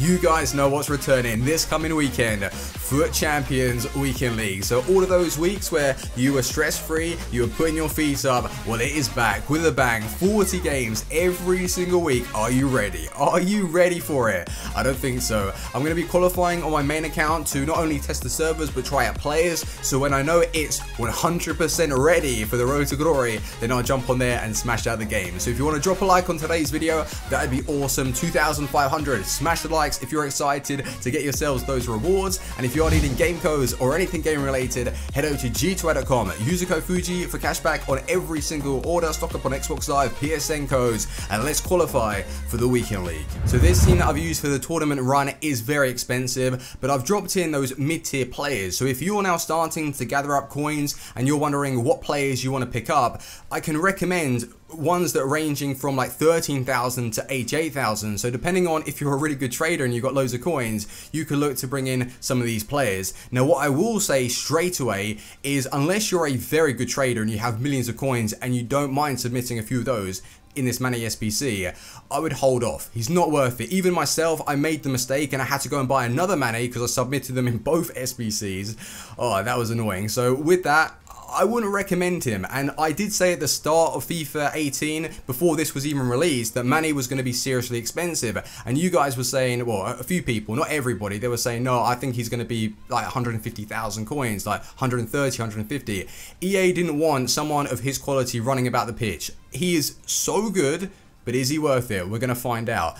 you guys know what's returning this coming weekend. FUT Champions Weekend League. So all of those weeks where you were stress-free, you were putting your feet up, well, it is back with a bang. 40 games every single week. Are you ready? Are you ready for it? I don't think so. I'm going to be qualifying on my main account to not only test the servers, but try out players. So when I know it's 100% ready for the road to glory, then I'll jump on there and smash out the game. So if you want to drop a like on today's video, that'd be awesome. 2,500. Smash the likes if you're excited to get yourselves those rewards. And if you are needing game codes or anything game related, head over to g2a.com. Use the code Fuji for cashback on every single order. Stock up on Xbox Live, PSN codes, and let's qualify for the Weekend League. So this team that I've used for the tournament run is very expensive, but I've dropped in those mid-tier players. So if you're now starting to gather up coins and you're wondering what players you want to pick up, I can recommend ones that are ranging from like 13,000 to 88,000. So depending on if you're a really good trader and you've got loads of coins, you can look to bring in some of these players. Now what I will say straight away is, unless you're a very good trader and you have millions of coins and you don't mind submitting a few of those in this Mane SBC, I would hold off. He's not worth it. Even myself, I made the mistake and I had to go and buy another Mane because I submitted them in both SBCs. Oh, that was annoying. So with that, I wouldn't recommend him. And I did say at the start of FIFA 18, before this was even released, that Mane was going to be seriously expensive. And you guys were saying, well, a few people, not everybody, they were saying, no, I think he's going to be like 150,000 coins, like 130, 150. EA didn't want someone of his quality running about the pitch. He is so good, but is he worth it? We're going to find out.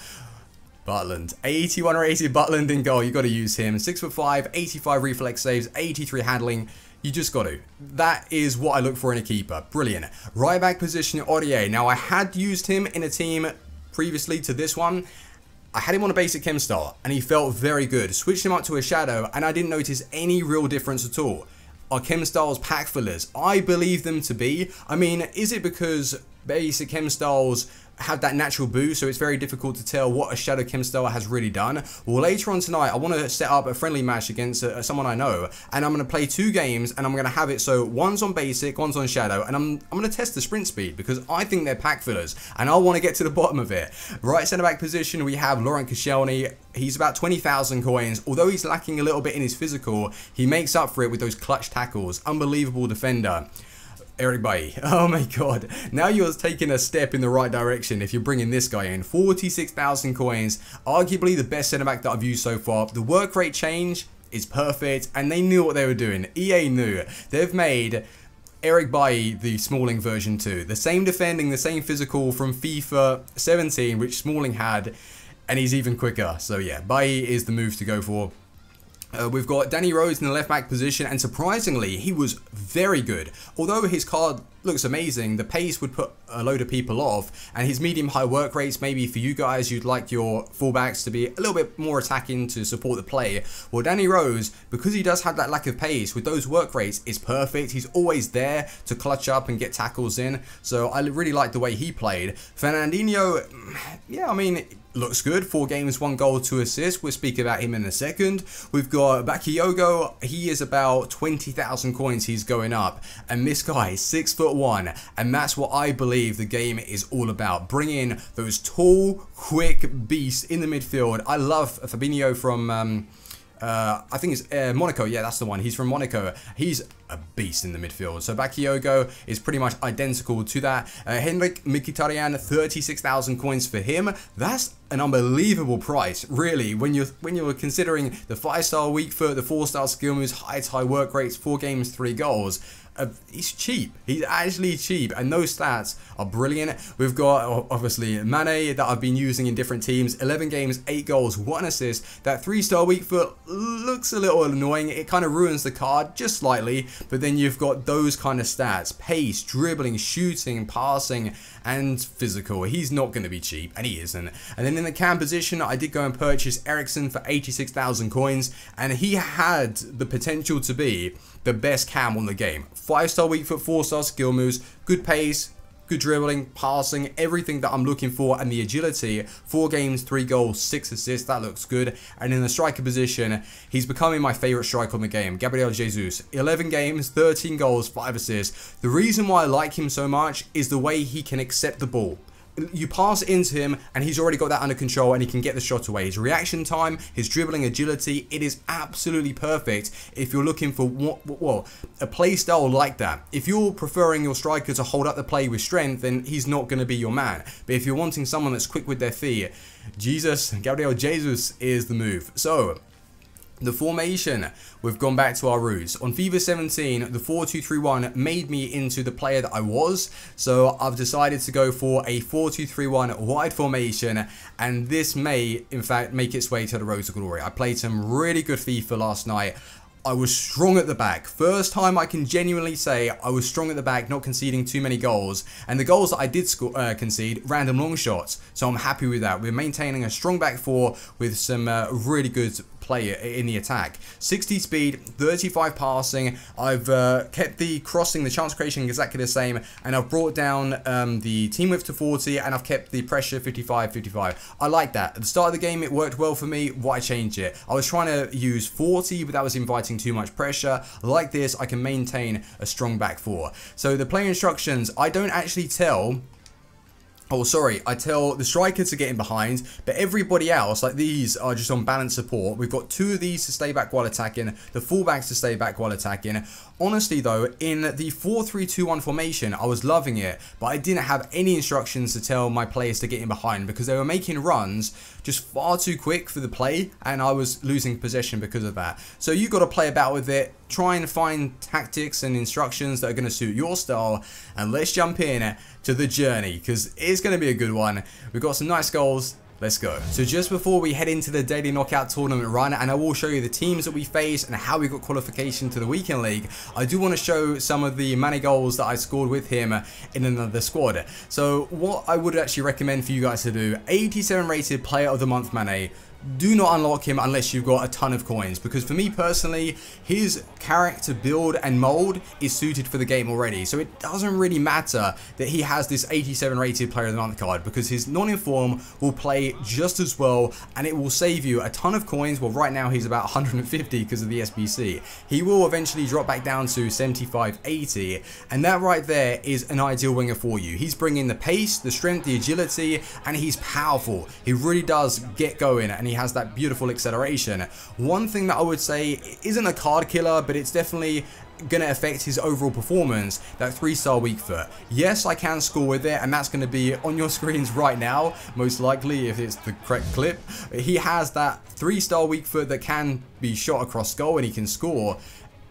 Butland, 81 rated Butland in goal. You got to use him. 6'5", 85 reflex saves, 83 handling. You just got to. That is what I look for in a keeper. Brilliant. Right back position, Aurier. Now, I had used him in a team previously to this one. I had him on a basic chem style, and he felt very good. Switched him up to a shadow, and I didn't notice any real difference at all. Are chem styles pack fillers? I believe them to be. I mean, is it because basic chem styles have that natural boost, so it's very difficult to tell what a shadow chem style has really done? Well, later on tonight, I want to set up a friendly match against someone I know, and I'm going to play 2 games, and I'm going to have it so one's on basic, one's on shadow, and I'm going to test the sprint speed because I think they're pack fillers, and I want to get to the bottom of it. Right centre back position, we have Laurent Koscielny. He's about 20,000 coins. Although he's lacking a little bit in his physical, he makes up for it with those clutch tackles. Unbelievable defender. Eric Bailly. Oh my god. Now you're taking a step in the right direction if you're bringing this guy in. 46,000 coins. Arguably the best centre back that I've used so far. The work rate change is perfect, and they knew what they were doing. EA knew. They've made Eric Bailly the Smalling version 2. The same defending, the same physical from FIFA 17, which Smalling had, and he's even quicker. So yeah, Bailly is the move to go for. We've got Danny Rose in the left back position, and surprisingly, he was very good. Although his card looks amazing, the pace would put a load of people off, and his medium-high work rates, maybe for you guys, you'd like your fullbacks to be a little bit more attacking to support the play. Well, Danny Rose, because he does have that lack of pace, with those work rates, is perfect. He's always there to clutch up and get tackles in, so I really like the way he played. Fernandinho, yeah, I mean, looks good. 4 games, 1 goal, 2 assists. We'll speak about him in a second. We've got Bakayoko. He is about 20,000 coins he's going up. And this guy is 6'1", and that's what I believe the game is all about. Bring in those tall, quick beasts in the midfield. I love Fabinho from I think it's Monaco. Yeah, that's the one. He's from Monaco. He's a beast in the midfield. So Bakayoko is pretty much identical to that. Henrik Mkhitaryan, 36,000 coins for him. That's an unbelievable price, really, when you're considering the 5-star weak foot, the 4-star skill moves, high work rates, 4 games, 3 goals. He's cheap. He's actually cheap, and those stats are brilliant. We've got obviously Mane that I've been using in different teams. 11 games, 8 goals, 1 assist. That 3-star weak foot looks a little annoying. It kind of ruins the card just slightly, but then you've got those kind of stats: pace, dribbling, shooting, passing, and physical. He's not going to be cheap, and he isn't. And then in the cam position, I did go and purchase Ericsson for 86,000 coins, and he had the potential to be the best cam on the game. 5-star weak foot, 4-star skill moves, good pace, good dribbling, passing, everything that I'm looking for, and the agility. 4 games, 3 goals, 6 assists. That looks good. And in the striker position, he's becoming my favorite striker on the game, Gabriel Jesus. 11 games, 13 goals, 5 assists. The reason why I like him so much is the way he can accept the ball. you pass it into him and he's already got that under control and he can get the shot away. His reaction time, his dribbling agility, it is absolutely perfect if you're looking for a play style like that. If you're preferring your striker to hold up the play with strength, then he's not going to be your man. But if you're wanting someone that's quick with their feet, Gabriel Jesus is the move. So the formation, we've gone back to our roots. On FIFA 17, the 4-2-3-1 made me into the player that I was. So I've decided to go for a 4-2-3-1 wide formation. And this may, in fact, make its way to the road to glory. I played some really good FIFA last night. I was strong at the back. First time I can genuinely say I was strong at the back, not conceding too many goals. And the goals that I did concede, random long shots. So I'm happy with that. We're maintaining a strong back four with some really good play in the attack. 60 speed, 35 passing. I've kept the crossing, the chance creation exactly the same, and I've brought down the team width to 40, and I've kept the pressure 55-55. I like that. At the start of the game, it worked well for me. Why change it? I was trying to use 40, but that was inviting too much pressure. Like this, I can maintain a strong back four. So the player instructions, I don't actually tell... Oh, sorry, I tell the striker to get in behind, but everybody else, like these, are just on balance support. We've got 2 of these to stay back while attacking, the fullbacks to stay back while attacking. Honestly though, in the 4-3-2-1 formation, I was loving it, but I didn't have any instructions to tell my players to get in behind because they were making runs just far too quick for the play, and I was losing possession because of that. So you got to play about with it, try and find tactics and instructions that are going to suit your style, and let's jump in to the journey because it's going to be a good one. We've got some nice goals. Let's go. So just before we head into the daily knockout tournament run, and I will show you the teams that we face and how we got qualification to the weekend league, I do want to show some of the Mane goals that I scored with him in another squad. So what I would actually recommend for you guys to do, 87 rated player of the month Mane. Do not unlock him unless you've got a ton of coins, because for me personally, his character build and mold is suited for the game already. So it doesn't really matter that he has this 87 rated player of the month card, because his non-inform will play just as well and it will save you a ton of coins. Well, right now he's about 150 because of the SBC. He will eventually drop back down to 75, 80, and that right there is an ideal winger for you. He's bringing the pace, the strength, the agility, and he's powerful. He really does get going, and he has that beautiful acceleration. One thing that I would say isn't a card killer, but it's definitely going to affect his overall performance, that 3-star weak foot. Yes, I can score with it, and that's going to be on your screens right now, most likely, if it's the correct clip. He has that 3-star weak foot that can be shot across goal, and he can score.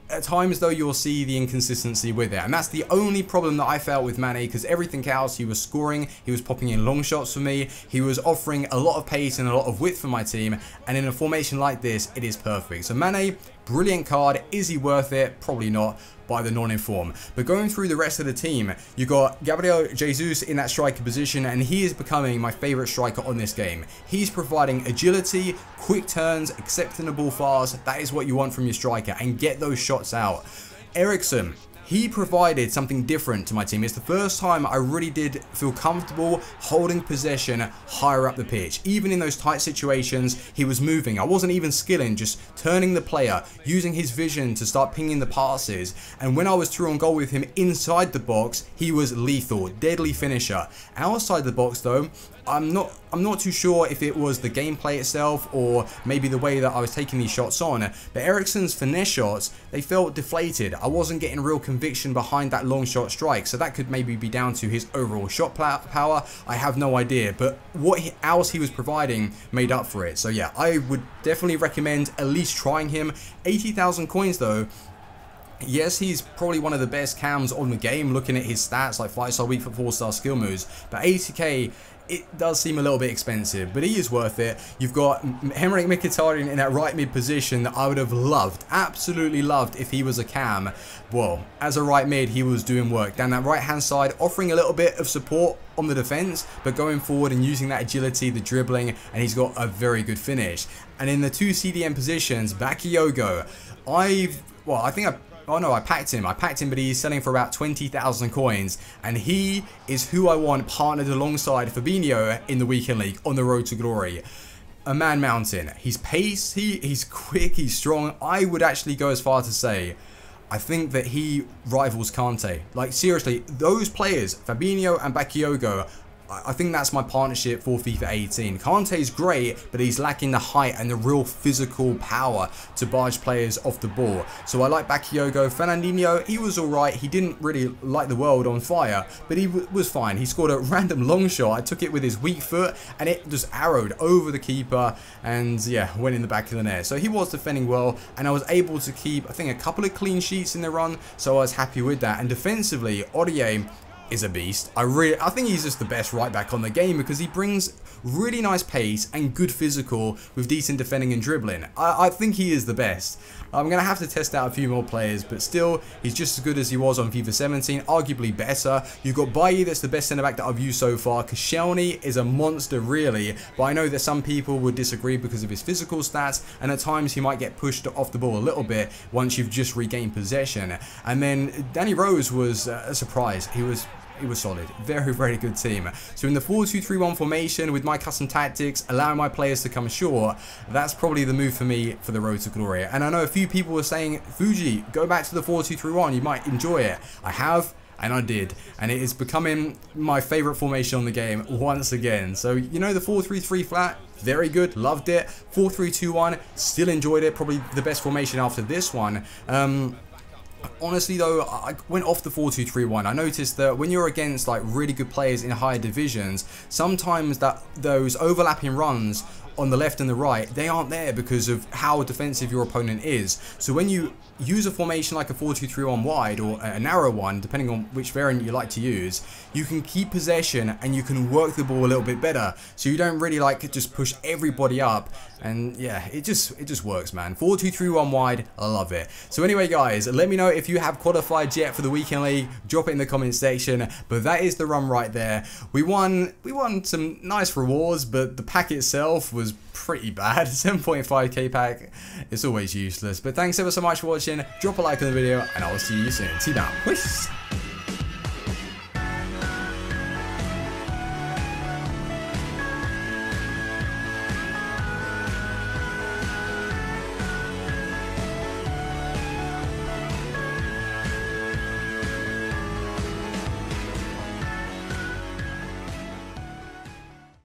At times though, you'll see the inconsistency with it, and that's the only problem that I felt with Mane, because everything else, he was scoring, he was popping in long shots for me, he was offering a lot of pace and a lot of width for my team, and in a formation like this, it is perfect. So Mane, brilliant card. Is he worth it? Probably not by the non-inform. But going through the rest of the team, you got Gabriel Jesus in that striker position, and he is becoming my favorite striker on this game. He's providing agility, quick turns, accepting the ball fast. That is what you want from your striker, and get those shots out. Eriksen, he provided something different to my team. It's the first time I really did feel comfortable holding possession higher up the pitch. Even in those tight situations, he was moving. I wasn't even skilling, just turning the player, using his vision to start pinging the passes. And when I was through on goal with him inside the box, he was lethal, deadly finisher. Outside the box though, I'm not too sure if it was the gameplay itself or maybe the way that I was taking these shots on, but Eriksen's finesse shots, they felt deflated. I wasn't getting real conviction behind that long shot strike, so that could maybe be down to his overall shot power. I have no idea, but what else he was providing made up for it. So yeah, I would definitely recommend at least trying him. 80,000 coins though. Yes, he's probably one of the best cams on the game, looking at his stats like 5-star weak foot, 4-star skill moves, but 80k, it does seem a little bit expensive, but he is worth it. You've got Henrik Mkhitaryan in that right mid position that I would have loved, absolutely loved if he was a cam. Well, as a right mid, he was doing work down that right hand side, offering a little bit of support on the defense, but going forward and using that agility, the dribbling, and he's got a very good finish. And in the 2 CDM positions, Bakayoko, I packed him, but he's selling for about 20,000 coins, and he is who I want partnered alongside Fabinho in the weekend league on the road to glory. A man mountain. He's pace, he's quick, he's strong. I would actually go as far to say, I think that he rivals Kante. Like seriously, those players, Fabinho and Bakayoko, I think that's my partnership for FIFA 18. Kante's great, but he's lacking the height and the real physical power to barge players off the ball. So I like Bakayoko. Fernandinho, he was alright. He didn't really light the world on fire, but he was fine. He scored a random long shot. I took it with his weak foot, and it just arrowed over the keeper, and yeah, went in the back of the net. So he was defending well, and I was able to keep, I think, a couple of clean sheets in the run, so I was happy with that. And defensively, Aurier is a beast. I think he's just the best right back on the game because he brings really nice pace and good physical with decent defending and dribbling. I think he is the best. I'm going to have to test out a few more players, but still, he's just as good as he was on FIFA 17, arguably better. You've got Bailly, that's the best centre-back that I've used so far. Koscielny is a monster, really, but I know that some people would disagree because of his physical stats, and at times he might get pushed off the ball a little bit once you've just regained possession. And then Danny Rose was a surprise. He was solid. Very, very good team. So in the 4-2-3-1 formation with my custom tactics, allowing my players to come short, that's probably the move for me for the road to glory. And I know a few people were saying, Fuji, go back to the 4-2-3-1. You might enjoy it. I have. And I did, and it is becoming my favourite formation on the game once again. So, you know, the 4-3-3 flat, very good, loved it. 4-3-2-1, still enjoyed it, probably the best formation after this one. Honestly though, I went off the 4-2-3-1. I noticed that when you're against like really good players in higher divisions, sometimes those overlapping runs on the left and the right, they aren't there because of how defensive your opponent is. So when you use a formation like a 4-2-3-1 wide or a narrow one, depending on which variant you like to use, you can keep possession and you can work the ball a little bit better. So you don't really like just push everybody up. And yeah, it just works, man. 4-2-3-1 wide, I love it. So anyway, guys, let me know if you have qualified yet for the weekend league. Drop it in the comment section. But that is the run right there. We won some nice rewards, but the pack itself was pretty bad. 7.5k pack. It's always useless. But thanks ever so much for watching. Drop a like on the video, and I will see you soon. See you now. Peace.